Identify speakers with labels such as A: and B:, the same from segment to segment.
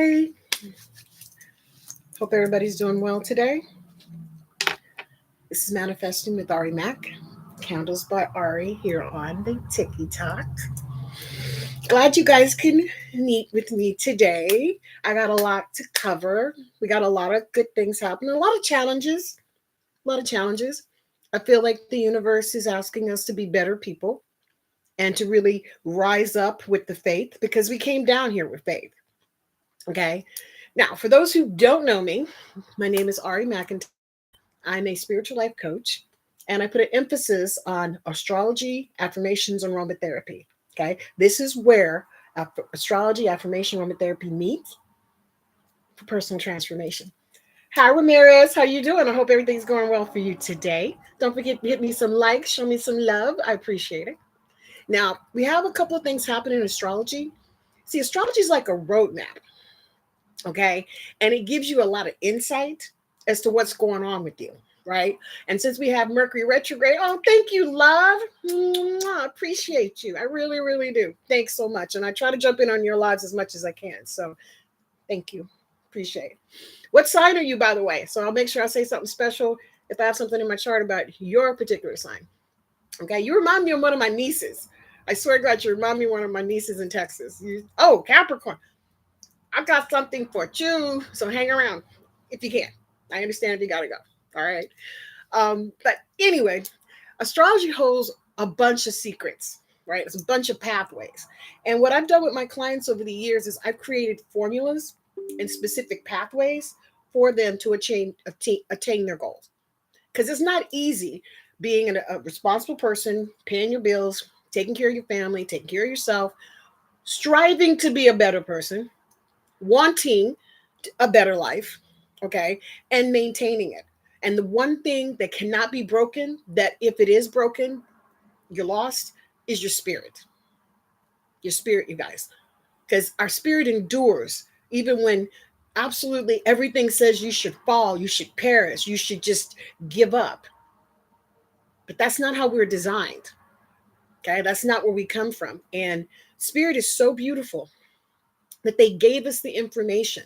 A: Hi. Hope everybody's doing well today. This is Manifesting with Ari Mac, Candles by Ari here on the Tiki Talk. Glad you guys can meet with me today. I got a lot to cover. We got a lot of good things happening, a lot of challenges. A lot of challenges. I feel like the universe is asking us to be better people and to really rise up with the faith because we came down here with faith. Okay. Now, for those who don't know me, my name is Ari McIntyre. I'm a spiritual life coach, and I put an emphasis on astrology, affirmations, and aromatherapy. Okay. This is where astrology, affirmation, aromatherapy meet for personal transformation. Hi, Ramirez. How you doing? I hope everything's going well for you today. Don't forget to hit me some likes, show me some love. I appreciate it. Now, we have a couple of things happening in astrology. See, astrology is like a roadmap, okay? And it gives you a lot of insight as to what's going on with you, right? And since we have Mercury retrograde, oh, thank you, love. I appreciate you. I really, really do. Thanks so much. And I try to jump in on your lives as much as I can. So thank you. Appreciate it. What sign are you, by the way? So I'll make sure I say something special if I have something in my chart about your particular sign. Okay, you remind me of one of my nieces. I swear to God, you remind me of one of my nieces in Texas. Capricorn. I've got something for you, so hang around if you can. I understand if you gotta go. All right. But anyway, astrology holds a bunch of secrets, right? It's a bunch of pathways. And what I've done with my clients over the years is I've created formulas and specific pathways for them to attain their goals. Because it's not easy being a responsible person, paying your bills, taking care of your family, taking care of yourself, striving to be a better person, wanting a better life, okay, and maintaining it. And the one thing that cannot be broken, that if it is broken, you're lost, is your spirit. Your spirit, you guys. Because our spirit endures even when absolutely everything says you should fall, you should perish, you should just give up. But that's not how we're designed. Okay, that's not where we come from. And spirit is so beautiful that they gave us the information.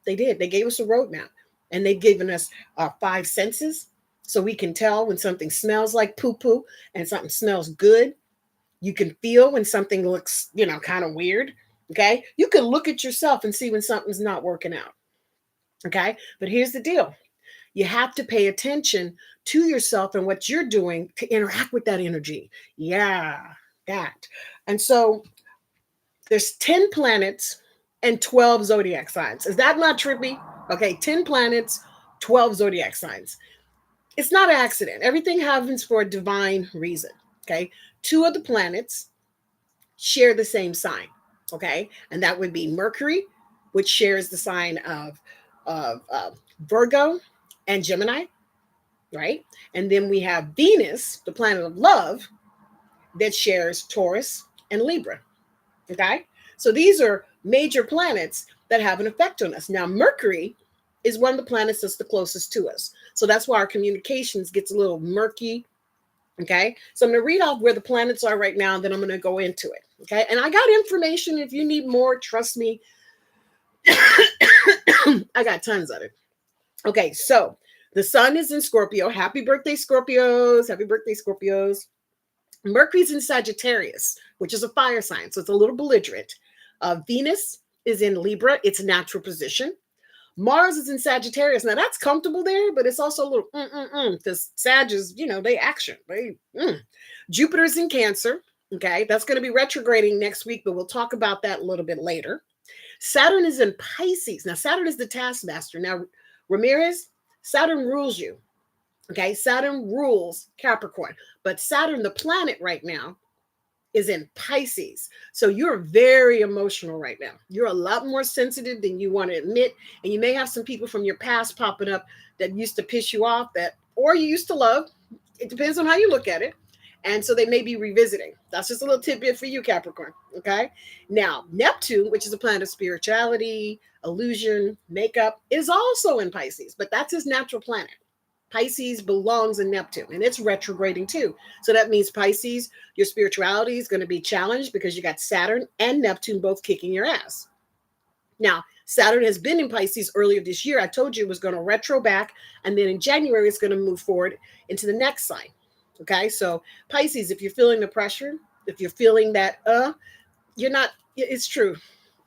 A: They did. They gave us a roadmap, and they've given us our five senses so we can tell when something smells like poo poo and something smells good. You can feel when something looks, kind of weird. Okay, you can look at yourself and see when something's not working out. Okay, but here's the deal. You have to pay attention to yourself and what you're doing to interact with that energy. Yeah, that. And so there's 10 planets and 12 zodiac signs. Is that not trippy? Okay, 10 planets, 12 zodiac signs. It's not an accident. Everything happens for a divine reason. Okay, 2 of the planets share the same sign. Okay, and that would be Mercury, which shares the sign of Virgo and Gemini, right? And then we have Venus, the planet of love, that shares Taurus and Libra. Okay, so these are major planets that have an effect on us. Now, Mercury is one of the planets that's the closest to us. So that's why our communications gets a little murky. Okay, so I'm going to read off where the planets are right now, and then I'm going to go into it. Okay, and I got information. If you need more, trust me. I got tons of it. Okay, so the sun is in Scorpio. Happy birthday, Scorpios. Happy birthday, Scorpios. Mercury's in Sagittarius, which is a fire sign, so it's a little belligerent. Venus is in Libra, its natural position. Mars is in Sagittarius. Now that's comfortable there, but it's also a little because Sag is, they action. Jupiter's in Cancer. Okay, that's going to be retrograding next week, but we'll talk about that a little bit later. Saturn is in Pisces. Now Saturn is the taskmaster. Now Ramirez, Saturn rules you. Okay, Saturn rules Capricorn, but Saturn, the planet right now, is in Pisces. So you're very emotional right now. You're a lot more sensitive than you want to admit. And you may have some people from your past popping up that used to piss you off or you used to love. It depends on how you look at it. And so they may be revisiting. That's just a little tidbit for you, Capricorn. Okay. Now, Neptune, which is a planet of spirituality, illusion, makeup, is also in Pisces, but that's his natural planet. Pisces belongs in Neptune, and it's retrograding too. So that means Pisces, your spirituality is going to be challenged because you got Saturn and Neptune both kicking your ass. Now, Saturn has been in Pisces earlier this year. I told you it was going to retro back, and then in January it's going to move forward into the next sign. Okay, so Pisces, if you're feeling the pressure, if you're feeling that, you're not. It's true.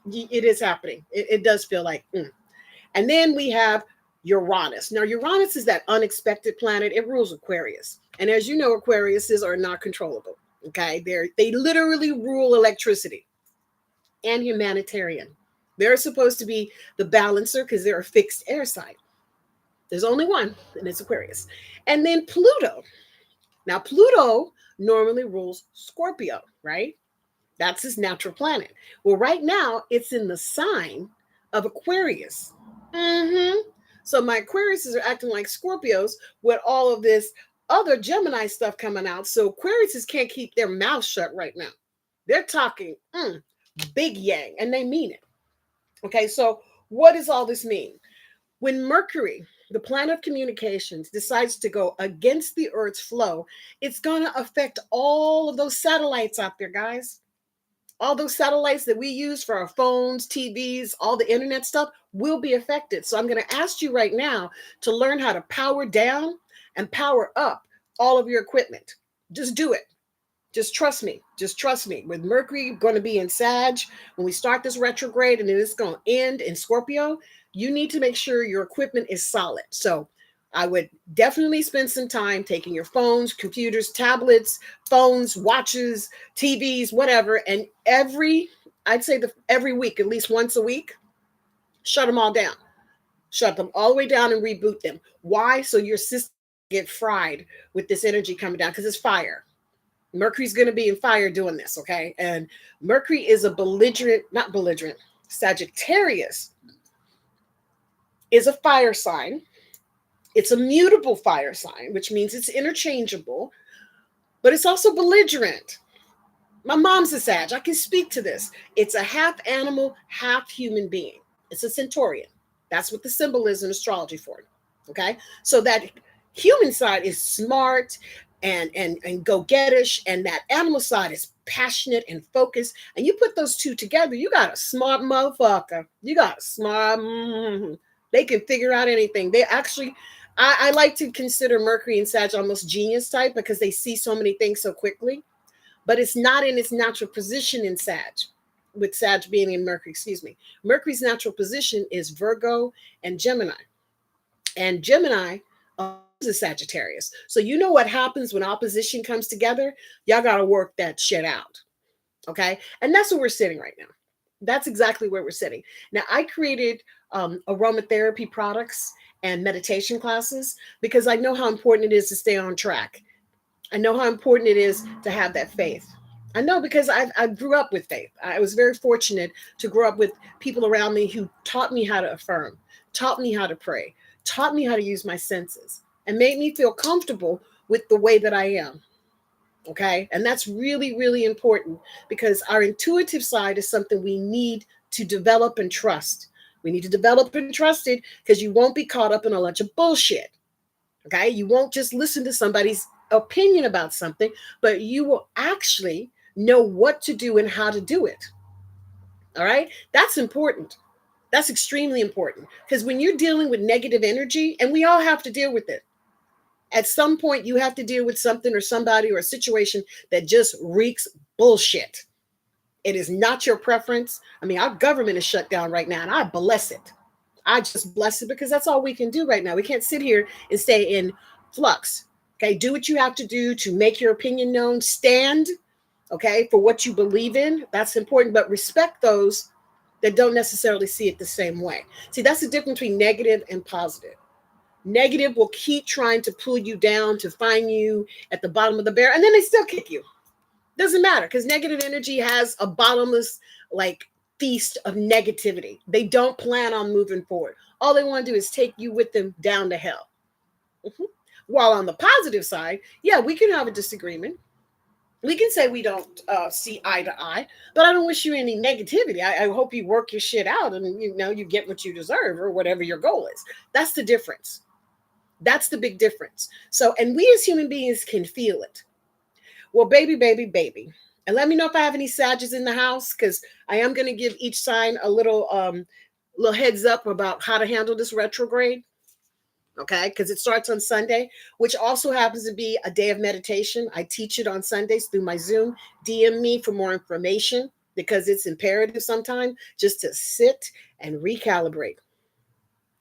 A: It is happening. It does feel like. And then we have Uranus. Now, Uranus is that unexpected planet. It rules Aquarius, and as you know, Aquariuses are not controllable. Okay, they literally rule electricity and humanitarian. They're supposed to be the balancer because they're a fixed air sign. There's only one, and it's Aquarius. And then Pluto. Now, Pluto normally rules Scorpio, right? That's his natural planet. Well, right now, it's in the sign of Aquarius. So my Aquariuses are acting like Scorpios with all of this other Gemini stuff coming out. So Aquariuses can't keep their mouth shut right now. They're talking big yang, and they mean it. Okay, so what does all this mean? When Mercury, the planet of communications, decides to go against the Earth's flow, it's going to affect all of those satellites out there, guys. All those satellites that we use for our phones, TVs, all the internet stuff will be affected. So I'm going to ask you right now to learn how to power down and power up all of your equipment. Just do it. Just trust me. Just trust me. With Mercury going to be in Sag, when we start this retrograde and then it's going to end in Scorpio, you need to make sure your equipment is solid. So I would definitely spend some time taking your phones, computers, tablets, phones, watches, TVs, whatever. And I'd say every week, at least once a week, shut them all down. Shut them all the way down and reboot them. Why? So your system get fried with this energy coming down, because it's fire. Mercury's going to be in fire doing this, okay? And Mercury is not belligerent, Sagittarius is a fire sign. It's a mutable fire sign, which means it's interchangeable, but it's also belligerent. My mom's a Sag. I can speak to this. It's a half animal, half human being. It's a Centaurian. That's what the symbol is in astrology for it, okay? So that human side is smart and go-gettish, and that animal side is passionate and focused. And you put those two together, you got a smart motherfucker. You got a smart, they can figure out anything. They actually, I like to consider Mercury and Sag almost genius type, because they see so many things so quickly, but it's not in its natural position in Sag, with Sag being in Mercury, excuse me. Mercury's natural position is Virgo and Gemini. And Gemini is Sagittarius. So you know what happens when opposition comes together? Y'all got to work that shit out. Okay? And that's where we're sitting right now. That's exactly where we're sitting. Now, I created aromatherapy products and meditation classes because I know how important it is to stay on track. I know how important it is to have that faith. I know, because I grew up with faith. I was very fortunate to grow up with people around me who taught me how to affirm, taught me how to pray, taught me how to use my senses, and made me feel comfortable with the way that I am. Okay. And that's really, really important, because our intuitive side is something we need to develop and trust. We need to develop and trust it, because you won't be caught up in a bunch of bullshit. Okay. You won't just listen to somebody's opinion about something, but you will actually know what to do and how to do it. All right. That's important. That's extremely important, because when you're dealing with negative energy, and we all have to deal with it, at some point you have to deal with something or somebody or a situation that just reeks bullshit. It is not your preference. I mean, our government is shut down right now, and I bless it. I just bless it, because that's all we can do right now. We can't sit here and stay in flux. Okay, do what you have to do to make your opinion known. Stand, okay, for what you believe in. That's important, but respect those that don't necessarily see it the same way. See, that's the difference between negative and positive. Negative will keep trying to pull you down, to find you at the bottom of the barrel, and then they still kick you. Doesn't matter, because negative energy has a bottomless, like, feast of negativity. They don't plan on moving forward. All they want to do is take you with them down to hell. While on the positive side, yeah, we can have a disagreement. We can say we don't see eye to eye, but I don't wish you any negativity. I hope you work your shit out, and you get what you deserve, or whatever your goal is. That's the difference. That's the big difference. So, and we as human beings can feel it. Well, baby, baby, baby. And let me know if I have any Sages in the house, because I am going to give each sign a little Little heads up about how to handle this retrograde. Okay, because it starts on Sunday, which also happens to be a day of meditation. I teach it on Sundays through my Zoom. DM me for more information because it's imperative sometimes just to sit and recalibrate.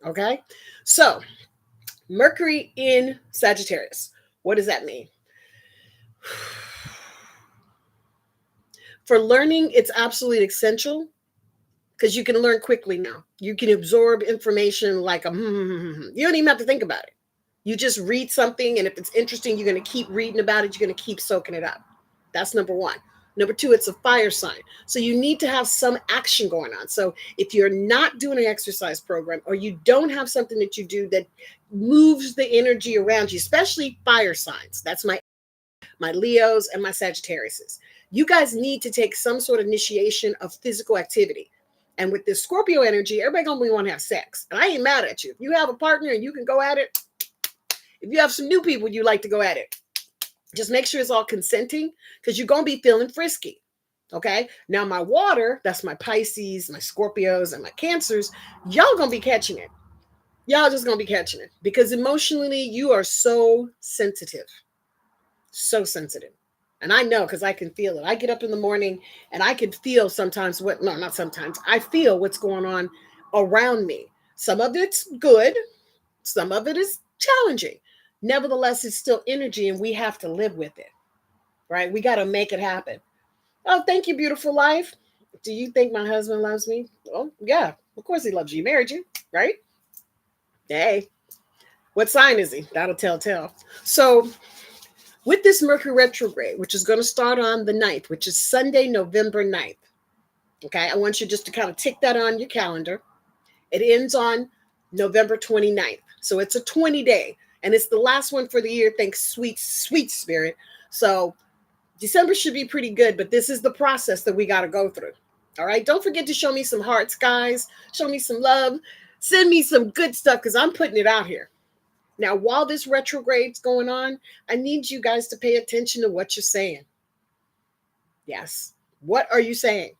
A: Okay, so Mercury in Sagittarius. What does that mean? For learning, it's absolutely essential because you can learn quickly now. You can absorb information like a you don't even have to think about it. You just read something, and if it's interesting, you're going to keep reading about it. You're going to keep soaking it up. That's number one. Number two, it's a fire sign. So you need to have some action going on. So if you're not doing an exercise program or you don't have something that you do that moves the energy around you, especially fire signs, that's my Leos and my Sagittariuses. You guys need to take some sort of initiation of physical activity. And with this Scorpio energy, everybody gonna want to have sex. And I ain't mad at you. If you have a partner and you can go at it, if you have some new people you like to go at it, just make sure it's all consenting because you're going to be feeling frisky. Okay. Now, my water, that's my Pisces, my Scorpios, and my Cancers, y'all going to be catching it. Y'all just going to be catching it because emotionally, you are so sensitive. So sensitive. And I know because I can feel it. I get up in the morning and I can feel sometimes no, not sometimes. I feel what's going on around me. Some of it's good, some of it is challenging. Nevertheless, it's still energy and we have to live with it, right? We got to make it happen. Oh, thank you, beautiful life. Do you think my husband loves me? Oh, yeah, of course he loves you. He married you, right? Hey, what sign is he? That'll tell. So, with this Mercury retrograde, which is going to start on the 9th, which is Sunday, November 9th, okay, I want you just to kind of tick that on your calendar. It ends on November 29th. So it's a 20-day, and it's the last one for the year. Thanks, sweet, sweet spirit. So December should be pretty good, but this is the process that we got to go through. All right. Don't forget to show me some hearts, guys. Show me some love. Send me some good stuff because I'm putting it out here. Now, while this retrograde's going on, I need you guys to pay attention to what you're saying. Yes. What are you saying?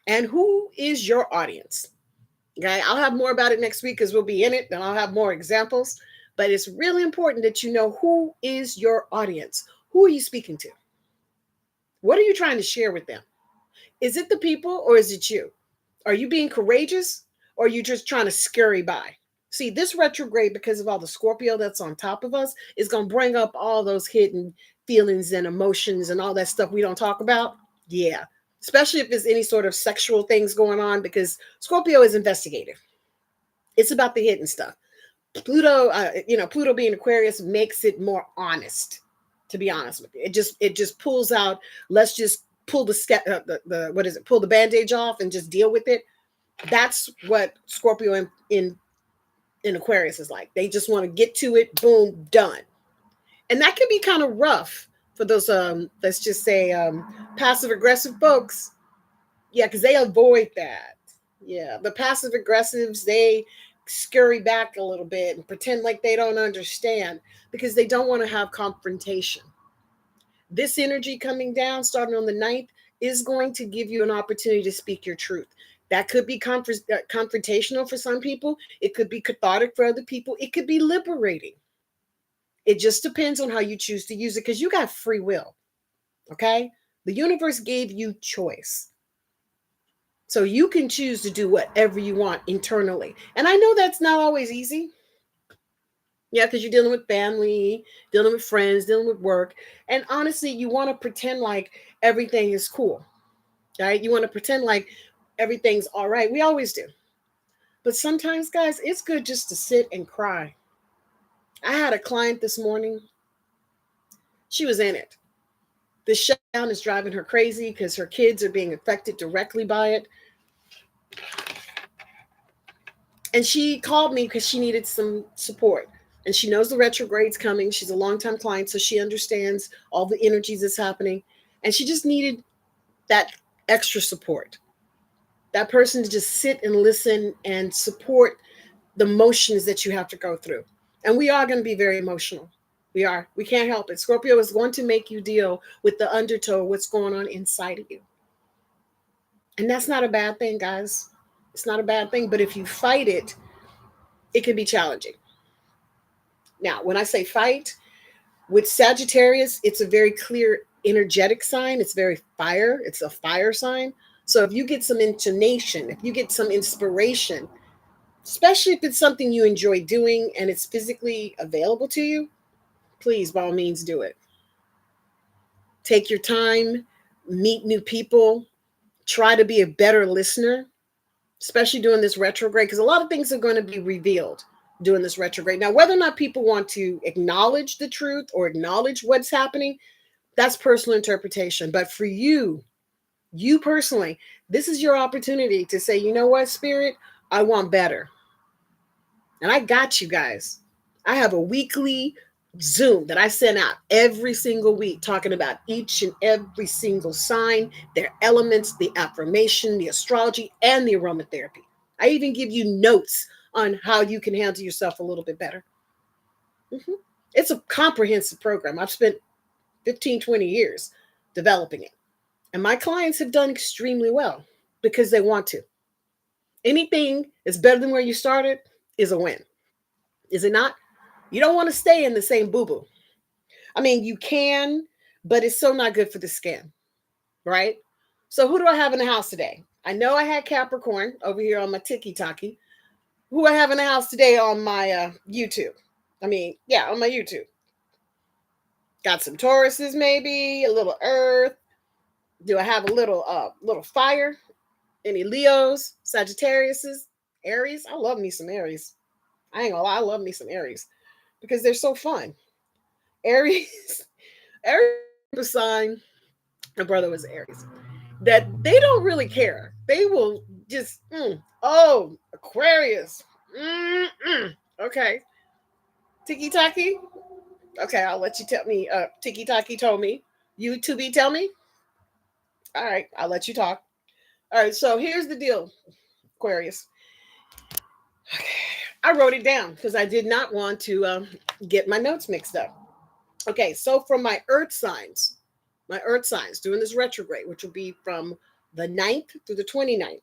A: And who is your audience? Okay, I'll have more about it next week because we'll be in it and I'll have more examples. But it's really important that you know who is your audience. Who are you speaking to? What are you trying to share with them? Is it the people or is it you? Are you being courageous or are you just trying to scurry by? See, this retrograde, because of all the Scorpio that's on top of us, is going to bring up all those hidden feelings and emotions and all that stuff we don't talk about. Yeah. Especially if there's any sort of sexual things going on, because Scorpio is investigative. It's about the hidden stuff. Pluto, Pluto being Aquarius makes it more honest. To be honest with you, it just pulls out. Let's just pull the what is it? Pull the bandage off and just deal with it. That's what Scorpio in Aquarius is like. They just want to get to it. Boom, done. And that can be kind of rough for those let's just say passive aggressive folks. Yeah, because they avoid that. Yeah, the passive aggressives, they scurry back a little bit and pretend like they don't understand because they don't want to have confrontation. This energy coming down starting on the 9th is going to give you an opportunity to speak your truth. That could be confrontational for some people. It could be cathartic for other people. It could be liberating. It just depends on how you choose to use it because you got free will. Okay? The universe gave you choice. So you can choose to do whatever you want internally. And I know that's not always easy. Yeah, because you're dealing with family, dealing with friends, dealing with work. And honestly, you want to pretend like everything is cool. Right? You want to pretend like everything's all right. We always do. But sometimes, guys, it's good just to sit and cry. I had a client this morning. She was in it. The shutdown is driving her crazy because her kids are being affected directly by it. And she called me because she needed some support. And she knows the retrograde's coming. She's a longtime client, so she understands all the energies that's happening. And she just needed that extra support. That person to just sit and listen and support the emotions that you have to go through. And we are going to be very emotional. We are. We can't help it. Scorpio is going to make you deal with the undertow, what's going on inside of you. And that's not a bad thing, guys. It's not a bad thing, but if you fight it, it can be challenging. Now, when I say fight, with Sagittarius, it's a very clear energetic sign. It's very fire. It's a fire sign. So if you get some intonation, if you get some inspiration, especially if it's something you enjoy doing and it's physically available to you, please, by all means, do it. Take your time, meet new people, try to be a better listener, especially during this retrograde, because a lot of things are going to be revealed during this retrograde. Now, whether or not people want to acknowledge the truth or acknowledge what's happening, that's personal interpretation. But for you, you personally, this is your opportunity to say, you know what, Spirit, I want better. And I got you guys. I have a weekly Zoom that I send out every single week talking about each and every single sign, their elements, the affirmation, the astrology, and the aromatherapy. I even give you notes on how you can handle yourself a little bit better. Mm-hmm. It's a comprehensive program. I've spent 15, 20 years developing it. And my clients have done extremely well because they want to. Anything that's better than where you started is a win. Is it not? You don't want to stay in the same boo boo. I mean, you can, but it's so not good for the skin, right? So, who do I have in the house today? I know I had Capricorn over here on my Tiki Taki. Who I have in the house today on my YouTube? I mean, yeah, on my YouTube. Got some Tauruses, maybe a little Earth. Do I have a little fire? Any Leos, Sagittariuses, Aries? I love me some Aries. I ain't gonna lie, I love me some Aries because they're so fun. Aries, Aries is a sign. My brother was Aries. That they don't really care. They will just, oh, Aquarius. Okay. Tiki Taki. Okay, I'll let you tell me. Tiki Taki told me. You to be tell me. All right, I'll let you talk. All right, so here's the deal, Aquarius. Okay. I wrote it down because I did not want to get my notes mixed up. Okay, so from my earth signs doing this retrograde, which will be from the 9th through the 29th,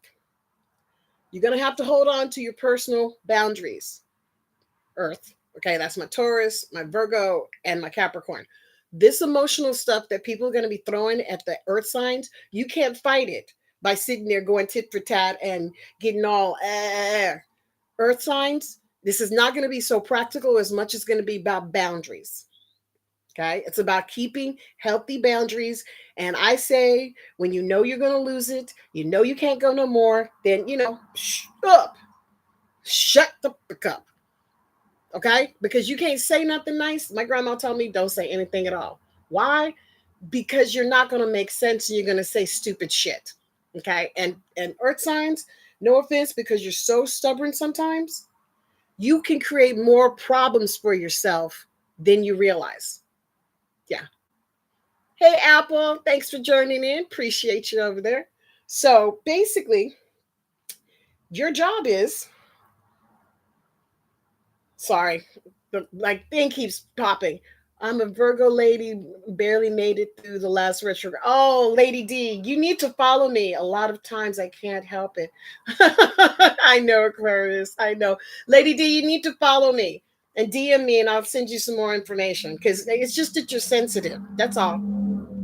A: you're going to have to hold on to your personal boundaries, earth. Okay, that's my Taurus, my Virgo, and my Capricorn. This emotional stuff that people are going to be throwing at the earth signs, you can't fight it by sitting there going tit for tat and getting all earth signs. This is not going to be so practical as much as going to be about boundaries. Okay. It's about keeping healthy boundaries. And I say, when you know you're going to lose it, you know you can't go no more, then, shut the fuck up. Okay. Because you can't say nothing nice. My grandma told me, don't say anything at all. Why? Because you're not going to make sense and you're going to say stupid shit. Okay. And earth signs, no offense, because you're so stubborn sometimes, you can create more problems for yourself than you realize. Yeah. Hey, Apple, thanks for joining in. Appreciate you over there. So basically, your job is, sorry, the thing keeps popping. I'm a Virgo lady, barely made it through the last retrograde. Oh, Lady D, you need to follow me. A lot of times I can't help it. I know, Aquarius. I know. Lady D, you need to follow me and DM me and I'll send you some more information because it's just that you're sensitive. That's all.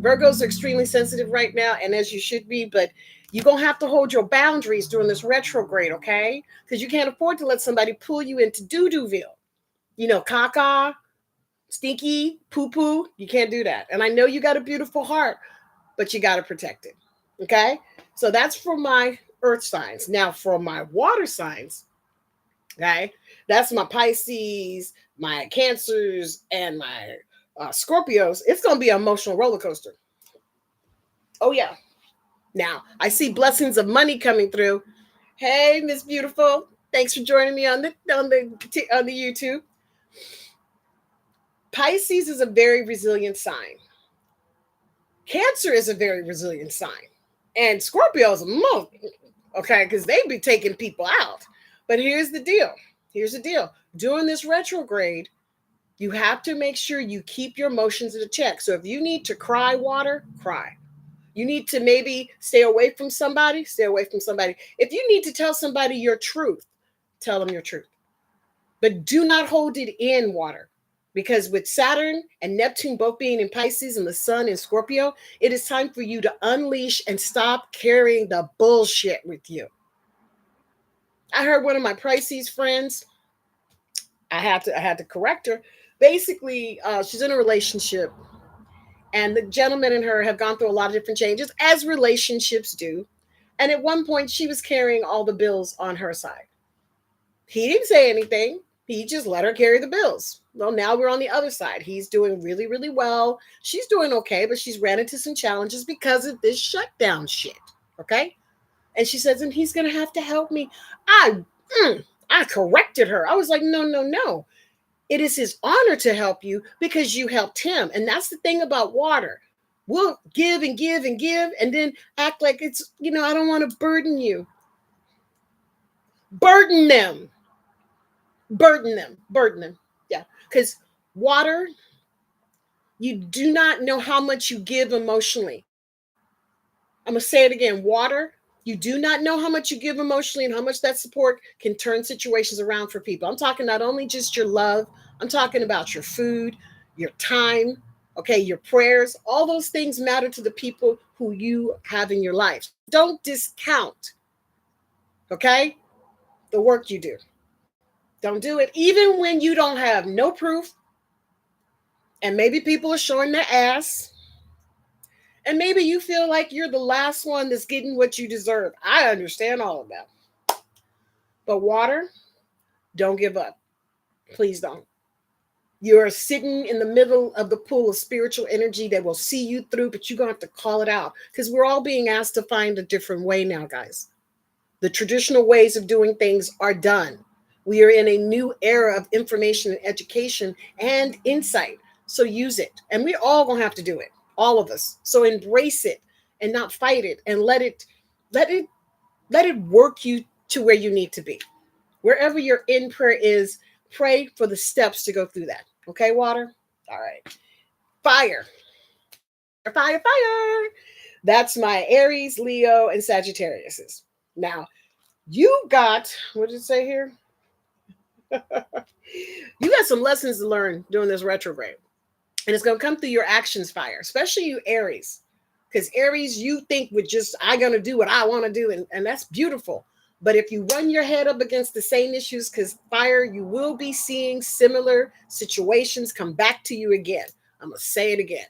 A: Virgos are extremely sensitive right now, and as you should be, but you're going to have to hold your boundaries during this retrograde, okay? Because you can't afford to let somebody pull you into doo-dooville. Caca, stinky, poo-poo. You can't do that. And I know you got a beautiful heart, but you got to protect it, okay? So that's for my earth signs. Now, for my water signs, okay, that's my Pisces, my Cancers, and my Scorpios. It's going to be an emotional roller coaster. Oh, yeah. Now, I see blessings of money coming through. Hey, Miss Beautiful. Thanks for joining me on the YouTube. Pisces is a very resilient sign. Cancer is a very resilient sign. And Scorpio is a monk, okay, because they be taking people out. But here's the deal. During this retrograde, you have to make sure you keep your emotions in check. So if you need to cry water, cry. You need to maybe stay away from somebody, stay away from somebody. If you need to tell somebody your truth, tell them your truth. But do not hold it in, water. Because with Saturn and Neptune both being in Pisces and the Sun in Scorpio, it is time for you to unleash and stop carrying the bullshit with you. I heard one of my Pisces friends, I had to correct her. Basically, she's in a relationship, and the gentleman and her have gone through a lot of different changes, as relationships do. And at one point, she was carrying all the bills on her side. He didn't say anything. He just let her carry the bills. Well, now we're on the other side. He's doing really, really well. She's doing okay, but she's ran into some challenges because of this shutdown shit. Okay. And she says, and he's going to have to help me. I corrected her. I was like, no, no, no. It is his honor to help you because you helped him. And that's the thing about water. We'll give and give and give and then act like it's, I don't want to burden you. Burden them. Burden them. Burden them. Yeah. Because water, you do not know how much you give emotionally. I'm going to say it again. Water, you do not know how much you give emotionally and how much that support can turn situations around for people. I'm talking not only just your love, I'm talking about your food, your time, okay, your prayers. All those things matter to the people who you have in your life. Don't discount, okay, the work you do. Don't do it. Even when you don't have no proof, and maybe people are showing their ass, and maybe you feel like you're the last one that's getting what you deserve. I understand all of that. But water, don't give up. Please don't. You're sitting in the middle of the pool of spiritual energy that will see you through, but you're going to have to call it out because we're all being asked to find a different way now, guys. The traditional ways of doing things are done. We are in a new era of information and education and insight. So use it. And we're all going to have to do it. All of us. So embrace it and not fight it and let it work you to where you need to be. Wherever your in prayer is, pray for the steps to go through that. Okay, water? All right. Fire. Fire, fire. That's my Aries, Leo, and Sagittarius. Now, you got, what did it say here? You got some lessons to learn during this retrograde. And it's going to come through your actions, fire, especially you Aries. Because Aries, you think with just, I'm going to do what I want to do. And that's beautiful. But if you run your head up against the same issues, because fire, you will be seeing similar situations come back to you again. I'm going to say it again.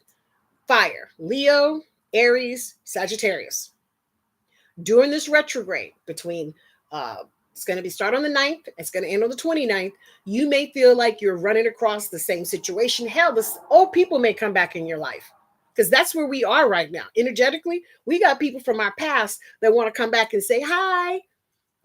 A: Fire, Leo, Aries, Sagittarius. During this retrograde between, it's going to be start on the 9th, it's going to end on the 29th, you may feel like you're running across the same situation. Hell, the old people may come back in your life. Because that's where we are right now. Energetically, we got people from our past that want to come back and say hi.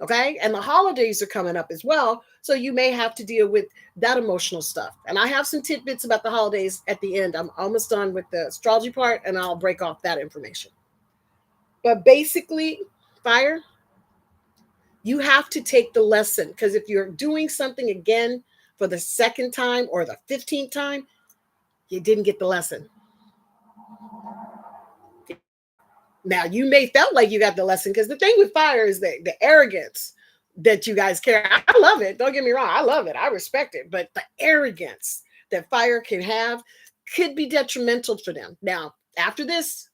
A: Okay. And the holidays are coming up as well. So you may have to deal with that emotional stuff. And I have some tidbits about the holidays at the end. I'm almost done with the astrology part and I'll break off that information. But basically, fire, you have to take the lesson. Because if you're doing something again for the second time or the 15th time, you didn't get the lesson. Now, you may felt like you got the lesson because the thing with fire is the arrogance that you guys carry. I love it. Don't get me wrong. I love it. I respect it. But the arrogance that fire can have could be detrimental for them. Now, after this,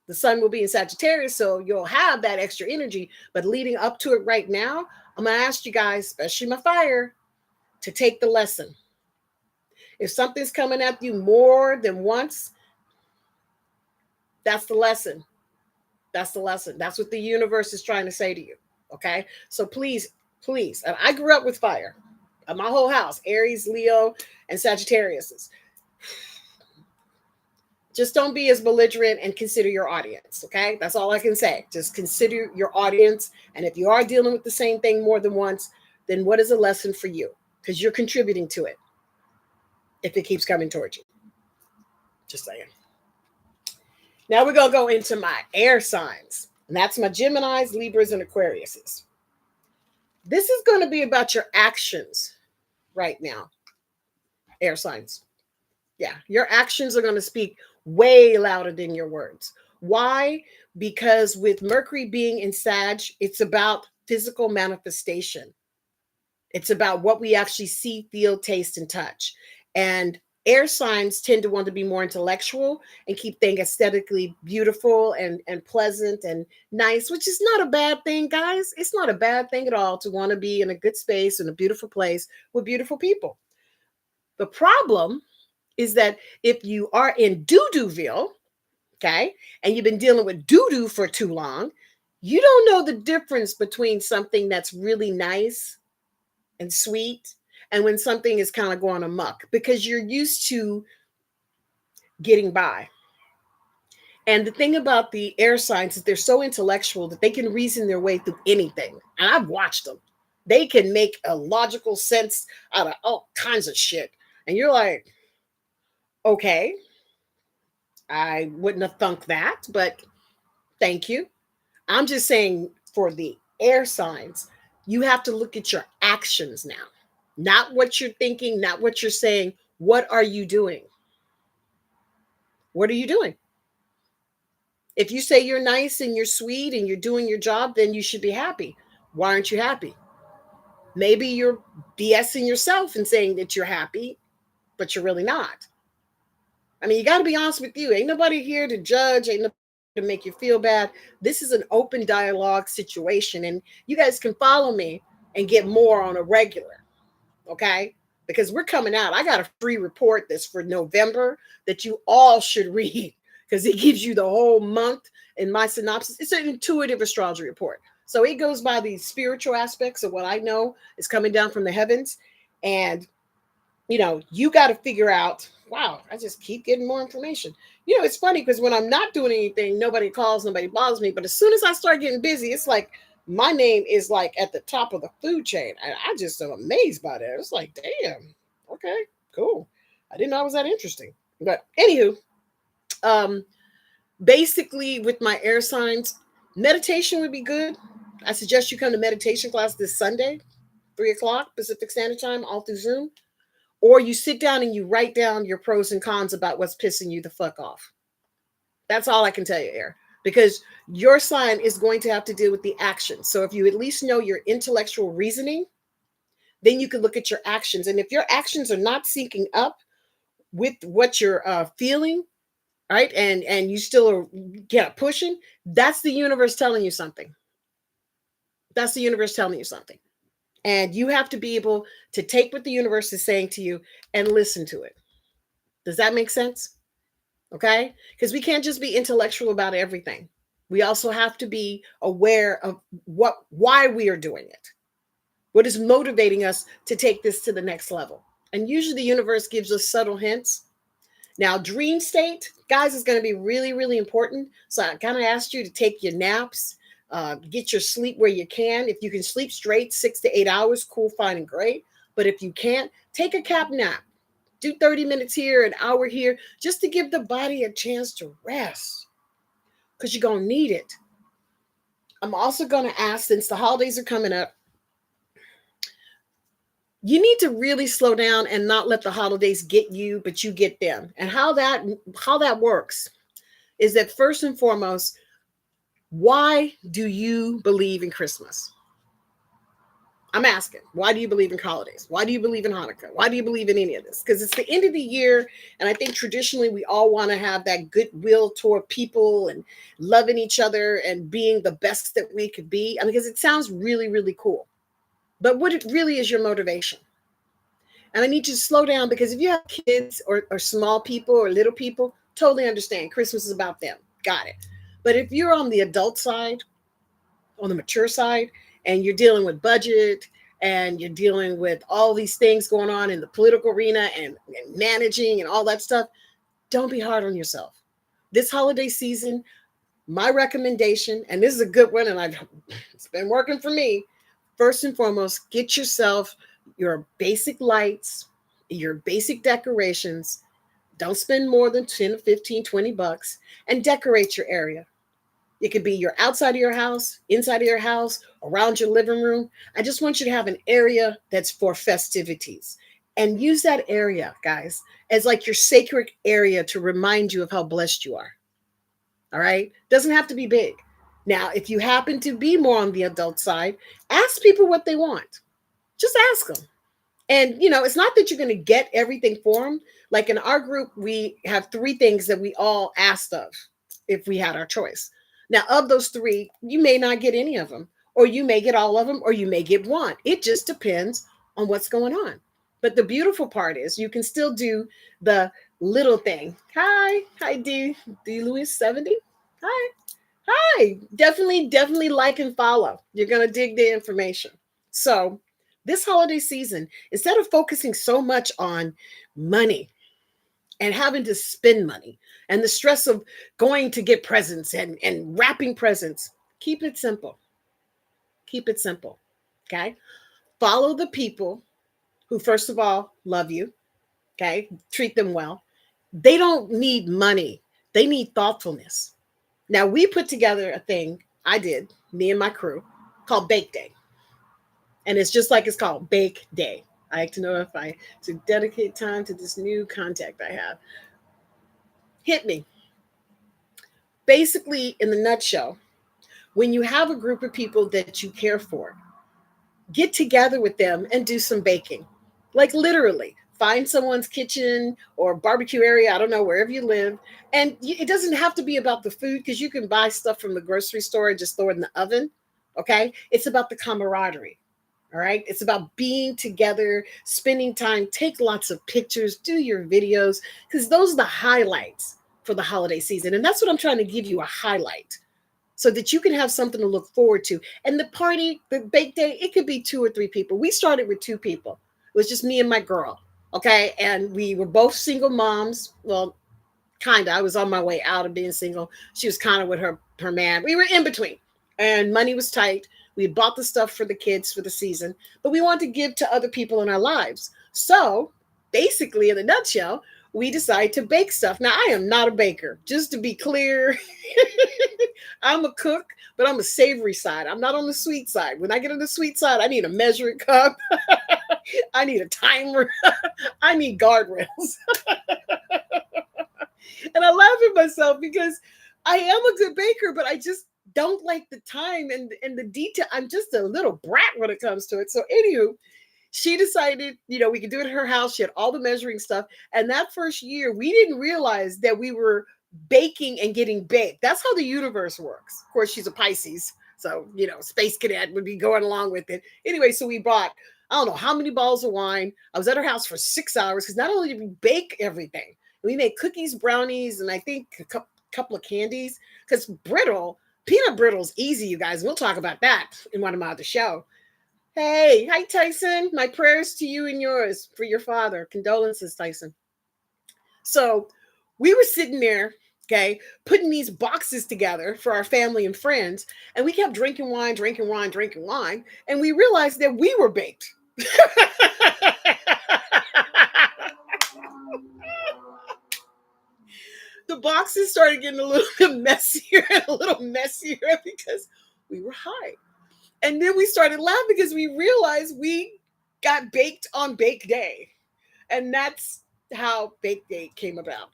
A: the sun will be in Sagittarius, so you'll have that extra energy. But leading up to it right now, I'm going to ask you guys, especially my fire, to take the lesson. If something's coming at you more than once, that's the lesson. That's the lesson. That's what the universe is trying to say to you. Okay. So please, please. And I grew up with fire. My whole house, Aries, Leo, and Sagittarius. Just don't be as belligerent and consider your audience. Okay. That's all I can say. Just consider your audience. And if you are dealing with the same thing more than once, then what is a lesson for you? Because you're contributing to it if it keeps coming towards you. Just saying. Now we're going to go into my air signs. And that's my Geminis, Libras, and Aquariuses. This is going to be about your actions right now. Air signs. Yeah, your actions are going to speak way louder than your words. Why? Because with Mercury being in Sag, it's about physical manifestation. It's about what we actually see, feel, taste, and touch. And air signs tend to want to be more intellectual and keep things aesthetically beautiful and pleasant and nice, which is not a bad thing, guys. It's not a bad thing at all to want to be in a good space, in a beautiful place with beautiful people. The problem is that if you are in doo-dooville, okay, and you've been dealing with doo-doo for too long, you don't know the difference between something that's really nice and sweet and when something is kind of going amok because you're used to getting by. And the thing about the air signs is they're so intellectual that they can reason their way through anything. And I've watched them. They can make a logical sense out of all kinds of shit. And you're like, okay, I wouldn't have thunk that, but thank you. I'm just saying for the air signs, you have to look at your actions now, not what you're thinking, not what you're saying. What are you doing? What are you doing? If you say you're nice and you're sweet and you're doing your job, then you should be happy. Why aren't you happy? Maybe you're BSing yourself and saying that you're happy, but you're really not. I mean, you got to be honest with you. Ain't nobody here to judge, ain't nobody to make you feel bad. This is an open dialogue situation, and you guys can follow me and get more on a regular, okay? Because we're coming out. I got a free report that's for November that you all should read because it gives you the whole month in my synopsis. It's an intuitive astrology report. So it goes by the spiritual aspects of what I know is coming down from the heavens. And, you got to figure out, wow, I just keep getting more information. It's funny because when I'm not doing anything, nobody calls, nobody bothers me. But as soon as I start getting busy, it's like my name is like at the top of the food chain. And I just am amazed by that. It's like, damn, okay, cool. I didn't know I was that interesting. But anywho, um, basically with my air signs, meditation would be good. I suggest you come to meditation class this Sunday, 3 o'clock Pacific Standard Time, all through Zoom. Or you sit down and you write down your pros and cons about what's pissing you the fuck off. That's all I can tell you, Air. Because your sign is going to have to deal with the action. So if you at least know your intellectual reasoning, then you can look at your actions. And if your actions are not syncing up with what you're feeling, right, and you still are pushing, that's the universe telling you something. That's the universe telling you something. And you have to be able to take what the universe is saying to you and listen to it. Does that make sense? Okay? Because we can't just be intellectual about everything. We also have to be aware of why we are doing it. What is motivating us to take this to the next level? And usually the universe gives us subtle hints. Now, dream state, guys, is going to be really, really important. So I kind of asked you to take your naps, get your sleep where you can. If you can sleep straight 6 to 8 hours, cool, fine, and great. But if you can't, take a cap nap. Do 30 minutes here, an hour here, just to give the body a chance to rest because you're going to need it. I'm also going to ask, since the holidays are coming up, you need to really slow down and not let the holidays get you, but you get them. And how that works is that first and foremost, why do you believe in Christmas? I'm asking, why do you believe in holidays? Why do you believe in Hanukkah? Why do you believe in any of this? Because it's the end of the year. And I think traditionally we all want to have that goodwill toward people and loving each other and being the best that we could be. I mean, because it sounds really, really cool. But what it really is your motivation? And I need you to slow down because if you have kids or small people or little people, totally understand. Christmas is about them. Got it. But if you're on the adult side, on the mature side, and you're dealing with budget and you're dealing with all these things going on in the political arena and managing and all that stuff, don't be hard on yourself. This holiday season, my recommendation, and this is a good one, and it's been working for me. First and foremost, get yourself your basic lights, your basic decorations. Don't spend more than 10, 15, 20 bucks and decorate your area. It could be your outside of your house, inside of your house, around your living room. I just want you to have an area that's for festivities and use that area, guys, as like your sacred area to remind you of how blessed you are. All right. Doesn't have to be big. Now, if you happen to be more on the adult side, ask people what they want. Just ask them. And, it's not that you're going to get everything for them. Like in our group, we have three things that we all asked of if we had our choice. Now, of those three, you may not get any of them, or you may get all of them, or you may get one. It just depends on what's going on. But the beautiful part is you can still do the little thing. Hi, D Lewis 70. Hi, hi. Definitely like and follow. You're gonna dig the information. So this holiday season, instead of focusing so much on money and having to spend money and the stress of going to get presents and wrapping presents, keep it simple. Keep it simple. Okay. Follow the people who, first of all, love you. Okay. Treat them well. They don't need money, they need thoughtfulness. Now, we put together a thing, I did, me and my crew, called Bake Day. And it's just like it's called Bake Day. I like to know if I to dedicate time to this new contact I have. Hit me. Basically, in the nutshell, when you have a group of people that you care for, get together with them and do some baking. Like literally, find someone's kitchen or barbecue area, I don't know, wherever you live. And it doesn't have to be about the food because you can buy stuff from the grocery store and just throw it in the oven. Okay. It's about the camaraderie. All right. It's about being together, spending time, take lots of pictures, do your videos, because those are the highlights for the holiday season. And that's what I'm trying to give you, a highlight so that you can have something to look forward to. And the party, the bake day, it could be 2 or 3 people. We started with 2 people. It was just me and my girl. Okay. And we were both single moms. Well, kind of. I was on my way out of being single. She was kind of with her man. We were in between, and money was tight. We had bought the stuff for the kids for the season, but we wanted to give to other people in our lives. So basically, in a nutshell, we decided to bake stuff. Now, I am not a baker, just to be clear. I'm a cook, but I'm a savory side. I'm not on the sweet side. When I get on the sweet side, I need a measuring cup. I need a timer. I need guardrails. And I laugh at myself because I am a good baker, but I just don't like the time and the detail. I'm just a little brat when it comes to it. So, anywho, she decided, we could do it at her house. She had all the measuring stuff. And that first year, we didn't realize that we were baking and getting baked. That's how the universe works. Of course, she's a Pisces. So, Space Cadet would be going along with it. Anyway, so we bought, I don't know how many bottles of wine. I was at her house for 6 hours because not only did we bake everything, we made cookies, brownies, and I think a couple of candies. Because peanut brittle is easy, you guys. We'll talk about that in one of my other show. Hey, hi, Tyson. My prayers to you and yours for your father. Condolences, Tyson. So we were sitting there, okay, putting these boxes together for our family and friends. And we kept drinking wine, drinking wine, drinking wine. And we realized that we were baked. The boxes started getting a little bit messier and a little messier because we were high. And then we started laughing because we realized we got baked on Bake Day. And that's how Bake Day came about.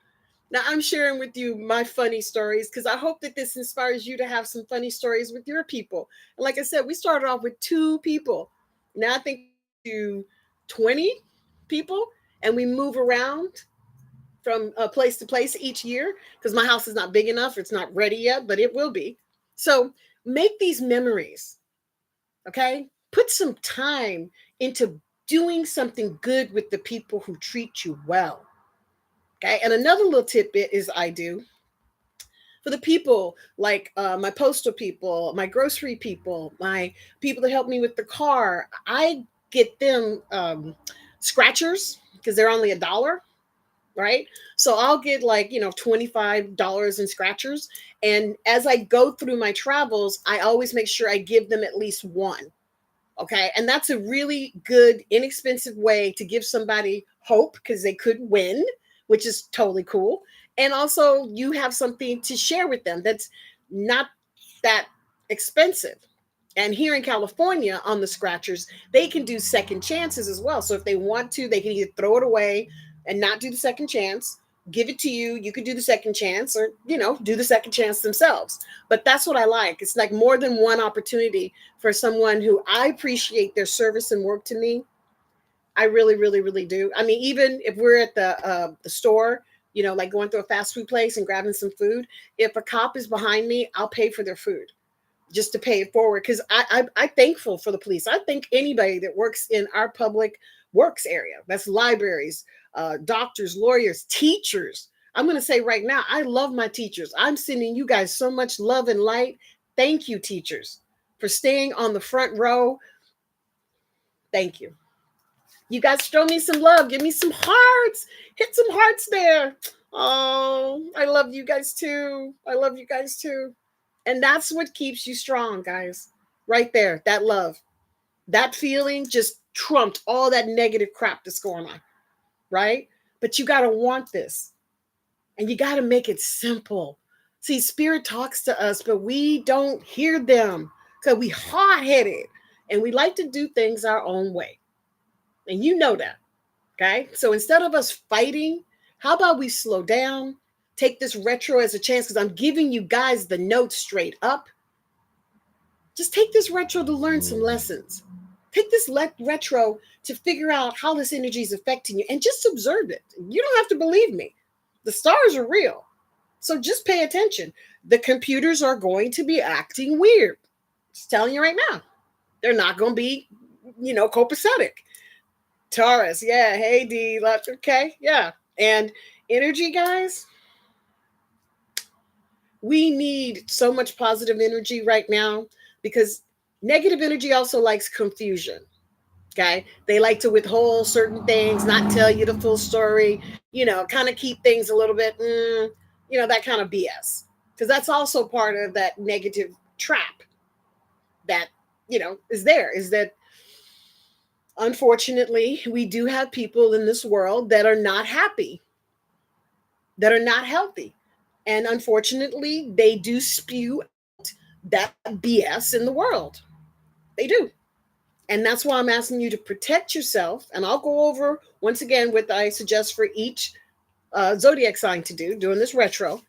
A: Now, I'm sharing with you my funny stories because I hope that this inspires you to have some funny stories with your people. And like I said, we started off with 2 people. Now I think to 20 people, and we move around from place to place each year because my house is not big enough. It's not ready yet, but it will be. So make these memories, okay? Put some time into doing something good with the people who treat you well, okay? And another little tidbit is I do for the people like my postal people, my grocery people, my people that help me with the car. I get them scratchers because they're only $1, right? So I'll get like, $25 in scratchers. And as I go through my travels, I always make sure I give them at least one. Okay. And that's a really good, inexpensive way to give somebody hope because they could win, which is totally cool. And also, you have something to share with them that's not that expensive. And here in California, on the scratchers, they can do second chances as well. So if they want to, they can either throw it away and not do the second chance, give it to you. You could do the second chance or, do the second chance themselves. But that's what I like. It's like more than one opportunity for someone who I appreciate their service and work to me. I really, really, really do. I mean, even if we're at the store, like going through a fast food place and grabbing some food, if a cop is behind me, I'll pay for their food just to pay it forward, because I'm thankful for the police. I think anybody that works in our public works area, that's libraries, doctors, lawyers, teachers. I'm going to say right now, I love my teachers. I'm sending you guys so much love and light. Thank you, teachers, for staying on the front row. Thank you. You guys show me some love. Give me some hearts. Hit some hearts there. Oh, I love you guys too. I love you guys too. And that's what keeps you strong, guys. Right there. That love. That feeling just trumped all that negative crap that's going on. Right? But you got to want this. And you got to make it simple. See, spirit talks to us, but we don't hear them because we hard-headed and we like to do things our own way. And you know that. Okay? So instead of us fighting, how about we slow down? Take this retro as a chance, because I'm giving you guys the notes straight up. Just take this retro to learn some lessons. Take this retro to figure out how this energy is affecting you and just observe it. You don't have to believe me. The stars are real. So just pay attention. The computers are going to be acting weird. Just telling you right now. They're not going to be, copacetic. Taurus, yeah. Hey, D. Okay, yeah. And energy, guys. We need so much positive energy right now, because negative energy also likes confusion. Okay. They like to withhold certain things, not tell you the full story, kind of keep things a little bit, that kind of BS. Because that's also part of that negative trap that, is there, is that unfortunately we do have people in this world that are not happy, that are not healthy. And unfortunately, they do spew out that BS in the world. They do. And that's why I'm asking you to protect yourself. And I'll go over once again what I suggest for each zodiac sign to do during this retro.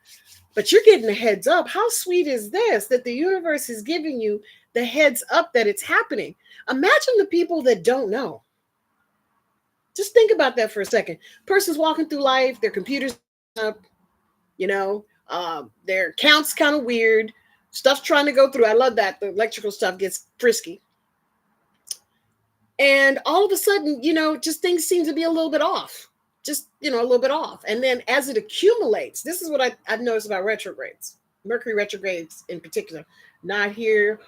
A: But you're getting a heads up. How sweet is this that the universe is giving you the heads up that it's happening? Imagine the people that don't know. Just think about that for a second. Person's walking through life, their computer's up, their account's kind of weird. Stuff's trying to go through. I love that. The electrical stuff gets frisky. And all of a sudden, just things seem to be a little bit off. Just, a little bit off. And then as it accumulates, this is what I've noticed about retrogrades. Mercury retrogrades in particular. Not here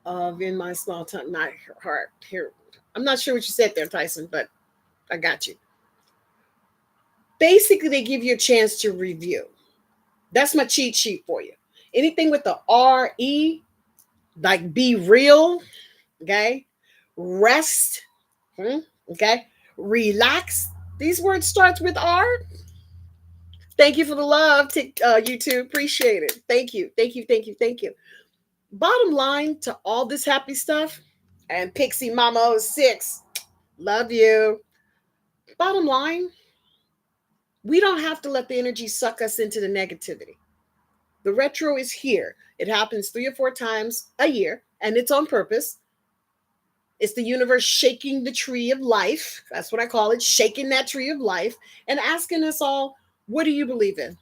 A: in my small tongue, not heart here. I'm not sure what you said there, Tyson, but I got you. Basically, they give you a chance to review. That's my cheat sheet for you. Anything with the R-E, like be real, okay? Rest, okay? Relax. These words starts with R. Thank you for the love, YouTube. Appreciate it. Thank you. Thank you. Thank you. Thank you. Bottom line to all this happy stuff, and Pixie Mama 06, love you. Bottom line, we don't have to let the energy suck us into the negativity. The retro is here. It happens 3 or 4 times a year, and it's on purpose. It's the universe shaking the tree of life. That's what I call it, shaking that tree of life and asking us all, what do you believe in?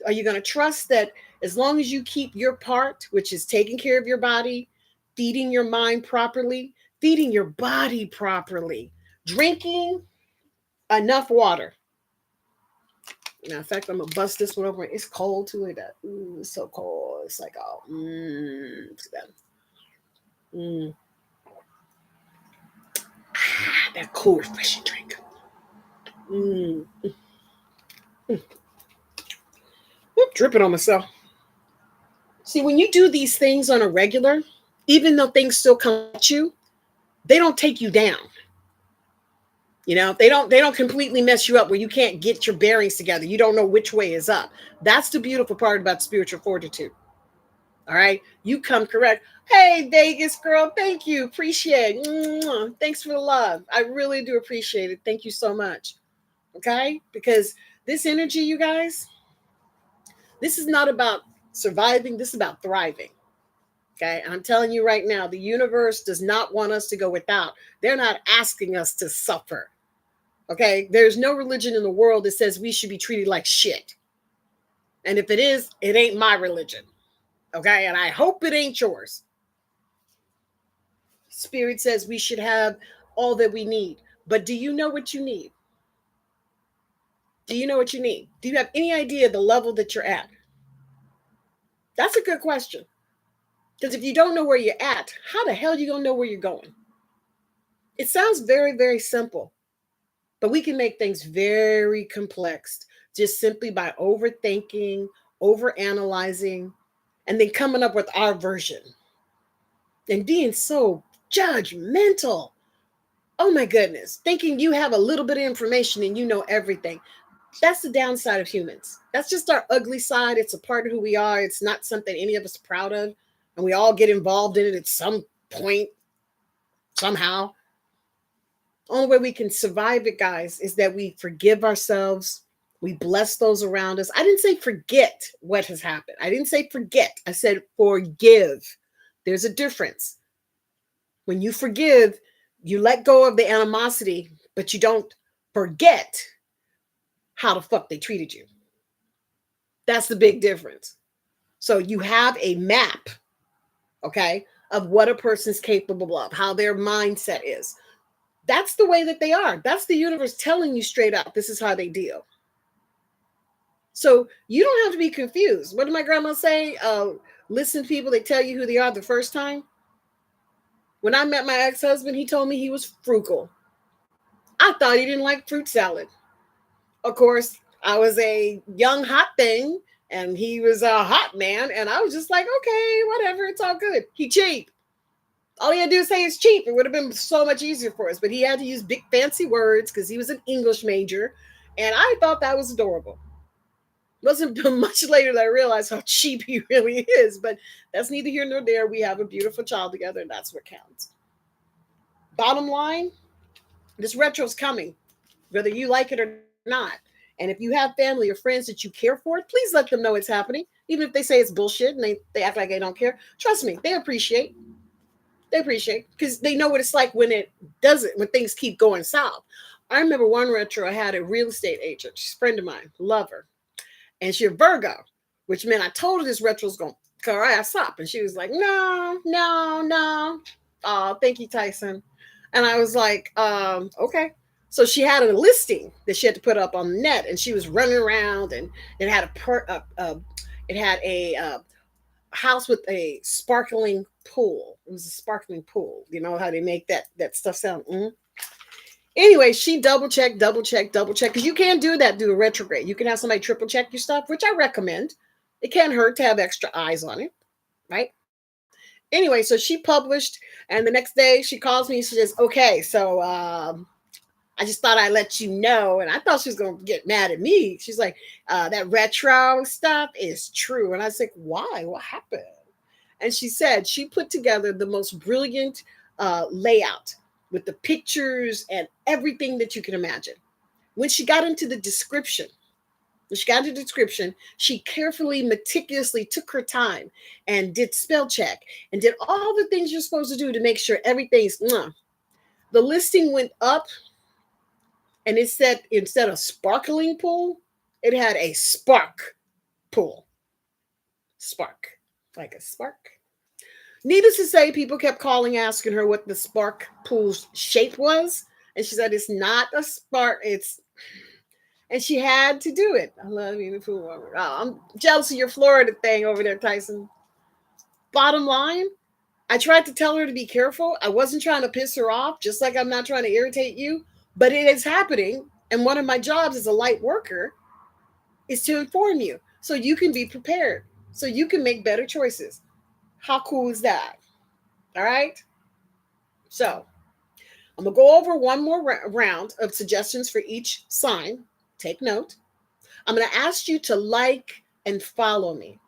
A: Are you going to trust that as long as you keep your part, which is taking care of your body, feeding your mind properly, feeding your body properly, drinking enough water? Now, in fact, I'm going to bust this one over. It's cold too. It's so cold. It's like, it's bad. That cool, refreshing drink. Dripping on myself. See, when you do these things on a regular, even though things still come at you, they don't take you down. They don't completely mess you up where you can't get your bearings together. You don't know which way is up. That's the beautiful part about spiritual fortitude. All right. You come correct. Hey, Vegas girl. Thank you. Appreciate it. Thanks for the love. I really do appreciate it. Thank you so much. Okay? Because this energy, you guys, this is not about surviving, this is about thriving. Okay? And I'm telling you right now, the universe does not want us to go without. They're not asking us to suffer. Okay? There's no religion in the world that says we should be treated like shit. And if it is, it ain't my religion. Okay? And I hope it ain't yours. Spirit says we should have all that we need. But do you know what you need? Do you know what you need? Do you have any idea the level that you're at? That's a good question. Because if you don't know where you're at, how the hell are you going to know where you're going? It sounds very, very simple, but we can make things very complex just simply by overthinking, overanalyzing, and then coming up with our version and being so judgmental. Oh my goodness, thinking you have a little bit of information and you know everything. That's the downside of humans. That's just our ugly side. It's a part of who we are. It's not something any of us are proud of. And we all get involved in it at some point, somehow. Only way we can survive it, guys, is that we forgive ourselves. We bless those around us. I didn't say forget what has happened. I didn't say forget. I said forgive. There's a difference. When you forgive, you let go of the animosity, but you don't forget how the fuck they treated you. That's the big difference. So you have a map, okay, of what a person's capable of, how their mindset is. That's the way that they are. That's the universe telling you straight up, this is how they deal. So you don't have to be confused. What did my grandma say? Listen to people, they tell you who they are the first time. When I met my ex-husband, he told me he was frugal. I thought he didn't like fruit salad. Of course, I was a young hot thing and he was a hot man. And I was just like, okay, whatever. It's all good. He cheap. All he had to do is say it's cheap. It would have been so much easier for us. But he had to use big fancy words because he was an English major. And I thought that was adorable. It wasn't much later that I realized how cheap he really is. But that's neither here nor there. We have a beautiful child together, and that's what counts. Bottom line, this retro's coming, whether you like it or not. And if you have family or friends that you care for, please let them know it's happening. Even if they say it's bullshit and they act like they don't care. Trust me, they appreciate. They appreciate because they know what it's like when it doesn't, when things keep going south. I remember one retro, I had a real estate agent. She's a friend of mine, love her. And she's a Virgo, which meant I told her this retro was going to cut her ass up. And she was like, no, no, no. Oh, thank you, Tyson. And I was like, okay. So she had a listing that she had to put up on the net, and she was running around, and it had a house with a sparkling pool. It was a sparkling pool. You know how they make that stuff sound. Mm-hmm. Anyway, she double checked, because you can do that through a retrograde. You can have somebody triple check your stuff, which I recommend. It can't hurt to have extra eyes on it, right? Anyway, so she published, and the next day she calls me and she says, okay, so I just thought I'd let you know. And I thought she was going to get mad at me. She's like, that retro stuff is true. And I was like, why? What happened? And she said she put together the most brilliant layout with the pictures and everything that you can imagine. When she got into the description, she carefully, meticulously took her time and did spell check and did all the things you're supposed to do to make sure everything's. The listing went up, and it said instead of sparkling pool, it had a spark pool. Spark, like a spark. Needless to say, people kept calling, asking her what the spark pool's shape was. And she said, it's not a spark. And she had to do it. I love you, the pool. Oh, I'm jealous of your Florida thing over there, Tyson. Bottom line, I tried to tell her to be careful. I wasn't trying to piss her off, just like I'm not trying to irritate you. But it is happening. And one of my jobs as a light worker is to inform you so you can be prepared, so you can make better choices. How cool is that? All right. So I'm going to go over one more round of suggestions for each sign. Take note. I'm going to ask you to like and follow me.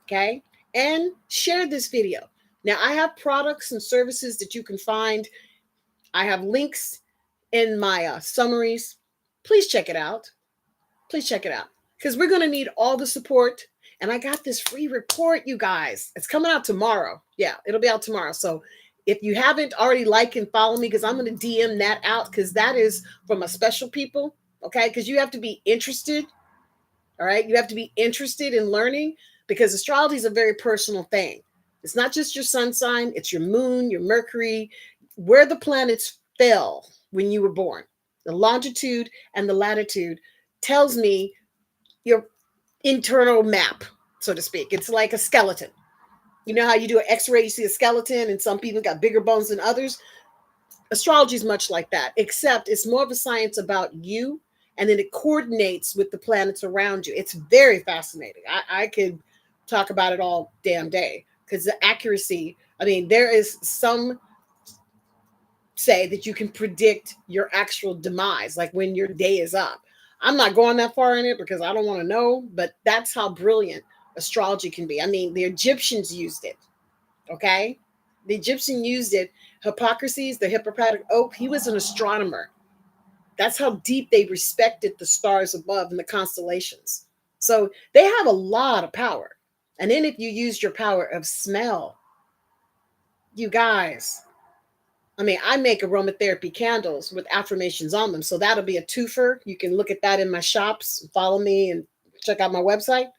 A: Okay. And share this video. Now, I have products and services that you can find. I have links in my summaries. Please check it out. Please check it out. Because we're going to need all the support. And I got this free report, you guys. It's coming out tomorrow. Yeah, it'll be out tomorrow. So if you haven't already like and follow me, because I'm going to DM that out, because that is from a special people. Okay. Because you have to be interested. All right. You have to be interested in learning, because astrology is a very personal thing. It's not just your sun sign, it's your moon, your Mercury, where the planets fell when you were born. The longitude and the latitude tells me your internal map, so to speak. It's like a skeleton. You know how you do an x-ray, you see a skeleton, and some people got bigger bones than others? Astrology is much like that, except it's more of a science about you, and then it coordinates with the planets around you. It's very fascinating. I could talk about it all damn day, because the accuracy, I mean, there is some say that you can predict your actual demise, like when your day is up. I'm not going that far in it because I don't want to know, but that's how brilliant astrology can be. I mean, the Egyptians used it, okay? The Egyptian used it. Hippocrates, the Hippocratic Oath, he was an astronomer. That's how deep they respected the stars above and the constellations. So they have a lot of power. And then if you use your power of smell, you guys, I mean, I make aromatherapy candles with affirmations on them. So that'll be a twofer. You can look at that in my shops, follow me, and check out my website.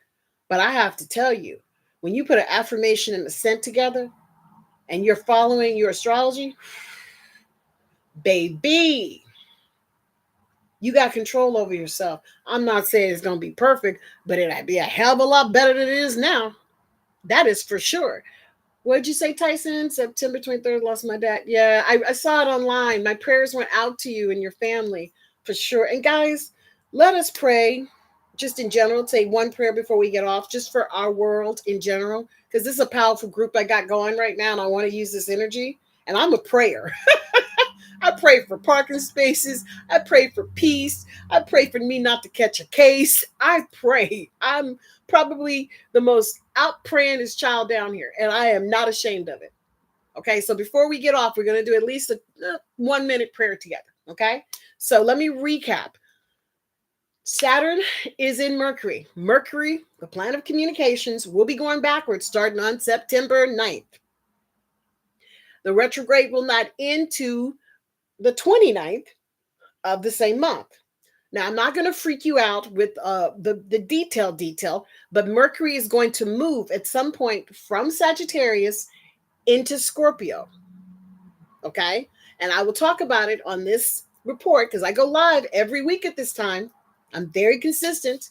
A: But I have to tell you, when you put an affirmation and a scent together and you're following your astrology, baby, you got control over yourself. I'm not saying it's going to be perfect, but it'll be a hell of a lot better than it is now. That is for sure. What did you say, Tyson? September 23rd, lost my dad. Yeah, I saw it online. My prayers went out to you and your family for sure. And guys, let us pray just in general. Say one prayer before we get off, just for our world in general, because this is a powerful group I got going right now, and I want to use this energy. And I'm a prayer. I pray for parking spaces. I pray for peace. I pray for me not to catch a case. I pray. I'm probably the most out prayingest child down here, and I am not ashamed of it. Okay, so before we get off, we're going to do at least a 1 minute prayer together. Okay, so let me recap. Saturn is in Mercury. Mercury, the planet of communications, will be going backwards starting on September 9th. The retrograde will not end to the 29th of the same month. Now, I'm not going to freak you out with the detail, but Mercury is going to move at some point from Sagittarius into Scorpio. Okay? And I will talk about it on this report because I go live every week at this time. I'm very consistent.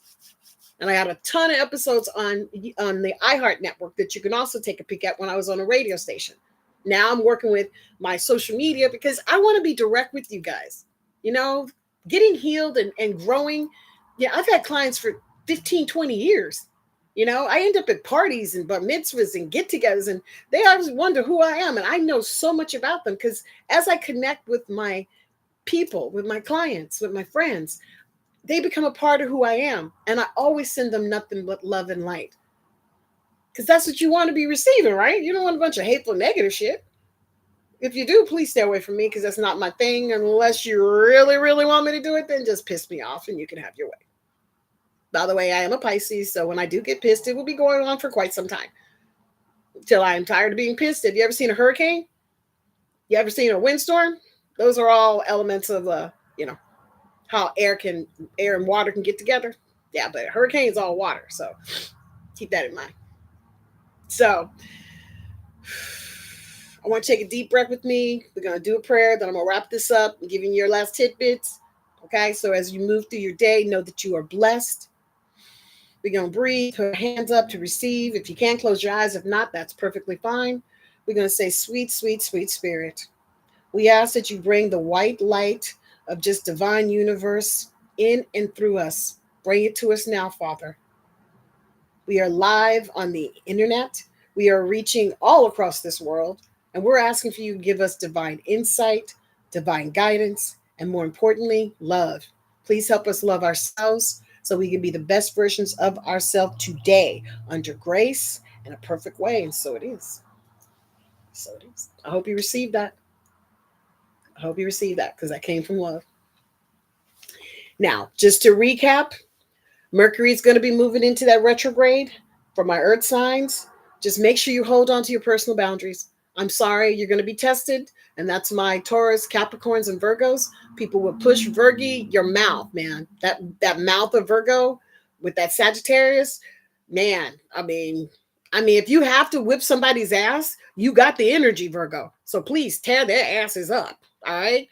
A: And I had a ton of episodes on the iHeart network that you can also take a peek at when I was on a radio station. Now I'm working with my social media because I want to be direct with you guys. You know, getting healed and growing. Yeah, I've had clients for 15, 20 years. You know, I end up at parties and bar mitzvahs and get-togethers, and they always wonder who I am. And I know so much about them because as I connect with my people, with my clients, with my friends, they become a part of who I am. And I always send them nothing but love and light. Because that's what you want to be receiving, right? You don't want a bunch of hateful, negative shit. If you do, please stay away from me because that's not my thing. Unless you really, really want me to do it, then just piss me off and you can have your way. By the way, I am a Pisces, so when I do get pissed, it will be going on for quite some time. Till I am tired of being pissed. Have you ever seen a hurricane? You ever seen a windstorm? Those are all elements of, how air and water can get together. Yeah, but hurricane's all water, so keep that in mind. So I want to take a deep breath with me. We're going to do a prayer. Then I'm going to wrap this up and give you your last tidbits. Okay, so as you move through your day, know that you are blessed. We're going to breathe, put our hands up to receive. If you can, close your eyes. If not, that's perfectly fine. We're going to say, sweet, sweet, sweet spirit. We ask that you bring the white light of just divine universe in and through us. Bring it to us now, Father. We are live on the internet. We are reaching all across this world. And we're asking for you to give us divine insight, divine guidance, and more importantly, love. Please help us love ourselves so we can be the best versions of ourselves today under grace in a perfect way. And so it is. So it is. I hope you received that. I hope you received that because that came from love. Now, just to recap, Mercury is going to be moving into that retrograde for my earth signs. Just make sure you hold on to your personal boundaries. I'm sorry, you're going to be tested. And that's my Taurus, Capricorns, and Virgos. People will push Virgie, your mouth, man. That mouth of Virgo with that Sagittarius, man. I mean, if you have to whip somebody's ass, you got the energy, Virgo. So please tear their asses up. All right.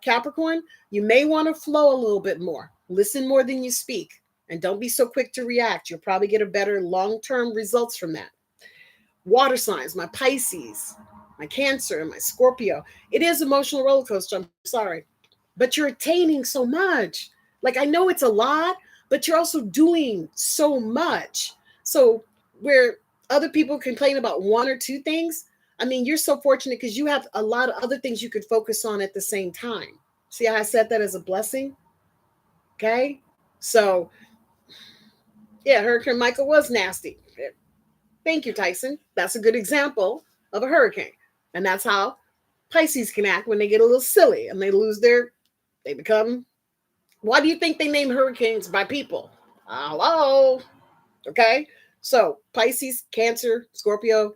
A: Capricorn, you may want to flow a little bit more. Listen more than you speak. And don't be so quick to react. You'll probably get a better long-term results from that. Water signs, my Pisces, my Cancer, and my Scorpio. It is emotional roller coaster. I'm sorry. But you're attaining so much. Like, I know it's a lot, but you're also doing so much. So where other people complain about one or two things, I mean, you're so fortunate because you have a lot of other things you could focus on at the same time. See how I said that as a blessing? Okay. So yeah, Hurricane Michael was nasty. Thank you, Tyson. That's a good example of a hurricane. And that's how Pisces can act when they get a little silly and they become, why do you think they name hurricanes by people? Hello. Okay. So Pisces, Cancer, Scorpio,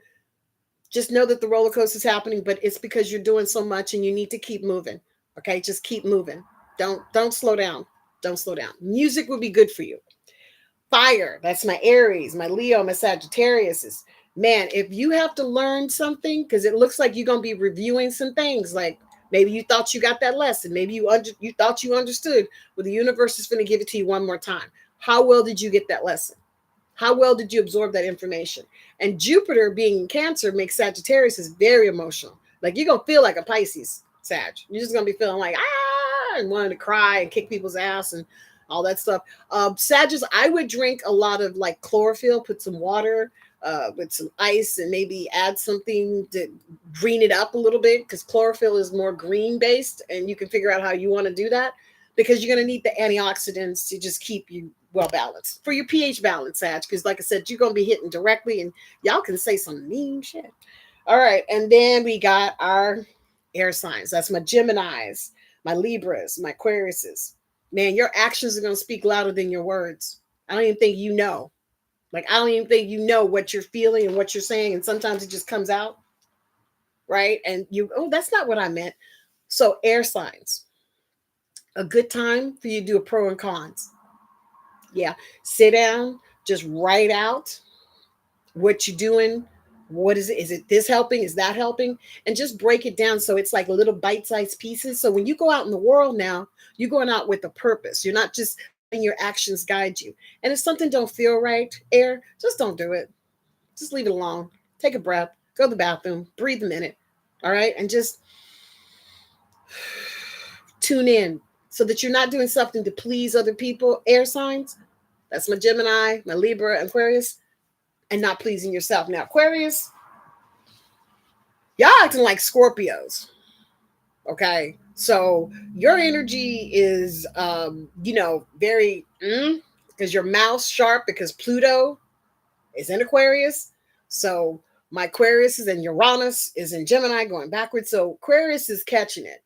A: just know that the roller coaster is happening, but it's because you're doing so much and you need to keep moving. Okay. Just keep moving. Don't slow down. Don't slow down. Music would be good for you. Fire, that's my Aries, my Leo, my Sagittarius is, man, if you have to learn something, because it looks like you're going to be reviewing some things, like maybe you thought you got that lesson, maybe you thought you understood, well, the universe is going to give it to you one more time. How well did you get that lesson? How well did you absorb that information? And Jupiter being in Cancer makes Sagittarius is very emotional. Like, you're going to feel like a Pisces Sag. You're just going to be feeling like, and wanting to cry and kick people's ass and all that stuff. Sagittarius, I would drink a lot of like chlorophyll, put some water with some ice and maybe add something to green it up a little bit, because chlorophyll is more green based and you can figure out how you want to do that, because you're going to need the antioxidants to just keep you well balanced for your pH balance, Sag, because like I said, you're going to be hitting directly and y'all can say some mean shit. All right. And then we got our air signs. That's my Geminis, my Libras, my Aquariuses. Man, your actions are going to speak louder than your words. I don't even think you know. Like, I don't even think you know what you're feeling and what you're saying. And sometimes it just comes out, right? And oh, that's not what I meant. So, air signs, a good time for you to do a pro and cons. Yeah. Sit down, just write out what you're doing. What is it? Is it this helping? Is that helping? And just break it down so it's like little bite-sized pieces. So when you go out in the world now, you're going out with a purpose. You're not just letting your actions guide you. And if something don't feel right, air, just don't do it. Just leave it alone. Take a breath, go to the bathroom, breathe a minute. All right. And just tune in so that you're not doing something to please other people. Air signs. That's my Gemini, my Libra, Aquarius, and not pleasing yourself. Now, Aquarius, y'all acting like Scorpios. Okay. So your energy is, very, because your mouth's sharp because Pluto is in Aquarius. So my Aquarius is in Uranus, is in Gemini going backwards. So Aquarius is catching it.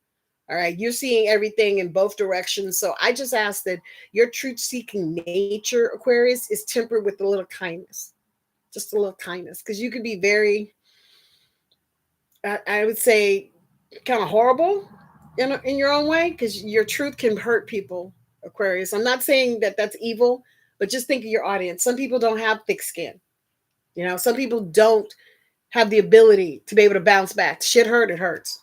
A: All right. You're seeing everything in both directions. So I just ask that your truth seeking nature, Aquarius, is tempered with a little kindness, just a little kindness, because you can be very, I would say, kind of horrible in your own way, because your truth can hurt people, Aquarius. I'm not saying that that's evil, but just think of your audience. Some people don't have thick skin. Some people don't have the ability to be able to bounce back. Shit hurt, it hurts.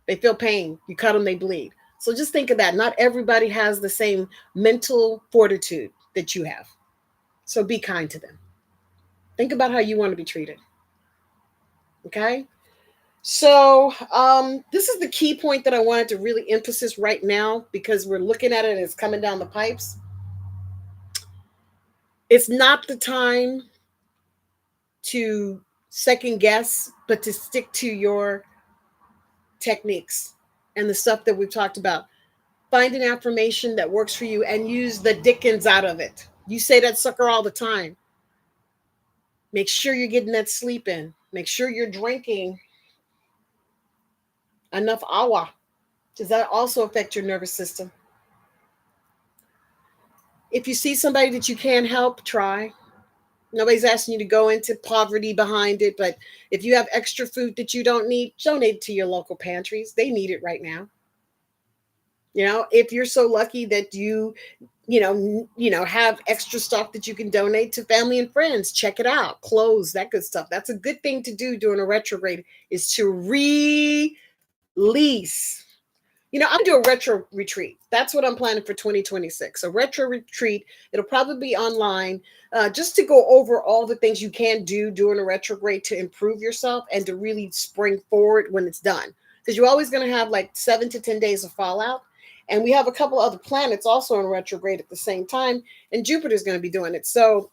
A: They feel pain. You cut them, they bleed. So just think of that. Not everybody has the same mental fortitude that you have. So be kind to them. Think about how you want to be treated. Okay? So this is the key point that I wanted to really emphasize right now, because we're looking at it and it's coming down the pipes. It's not the time to second guess, but to stick to your techniques and the stuff that we've talked about. Find an affirmation that works for you and use the dickens out of it. You say that sucker all the time. Make sure you're getting that sleep in. Make sure you're drinking enough agua. Does that also affect your nervous system? If you see somebody that you can't help, try. Nobody's asking you to go into poverty behind it, but if you have extra food that you don't need, donate it to your local pantries. They need it right now. If you're so lucky that you have extra stuff that you can donate to family and friends, check it out. Clothes, that good stuff. That's a good thing to do during a retrograde, is to release. I'm gonna do a retro retreat. That's what I'm planning for 2026. A retro retreat. It'll probably be online, just to go over all the things you can do during a retrograde to improve yourself and to really spring forward when it's done. Because you're always going to have like 7 to 10 days of fallout. And we have a couple other planets also in retrograde at the same time, and Jupiter's going to be doing it. So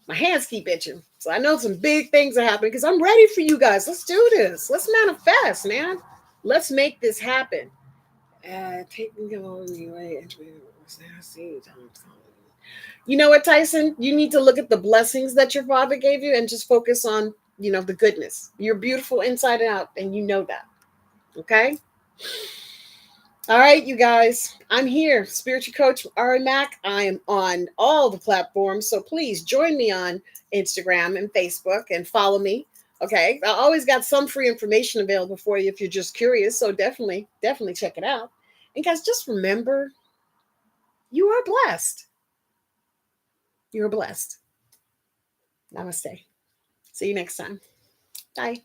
A: my hands keep itching. So I know some big things are happening because I'm ready for you guys. Let's do this. Let's manifest, man. Let's make this happen. Taking on the way. You know what, Tyson? You need to look at the blessings that your father gave you and just focus on, the goodness. You're beautiful inside and out, and you know that. Okay? All right, you guys. I'm here, spiritual coach Ari Mack. I am on all the platforms, so please join me on Instagram and Facebook and follow me. Okay, I always got some free information available for you if you're just curious. So definitely check it out. And guys, just remember, you are blessed. You're blessed. Namaste. See you next time. Bye.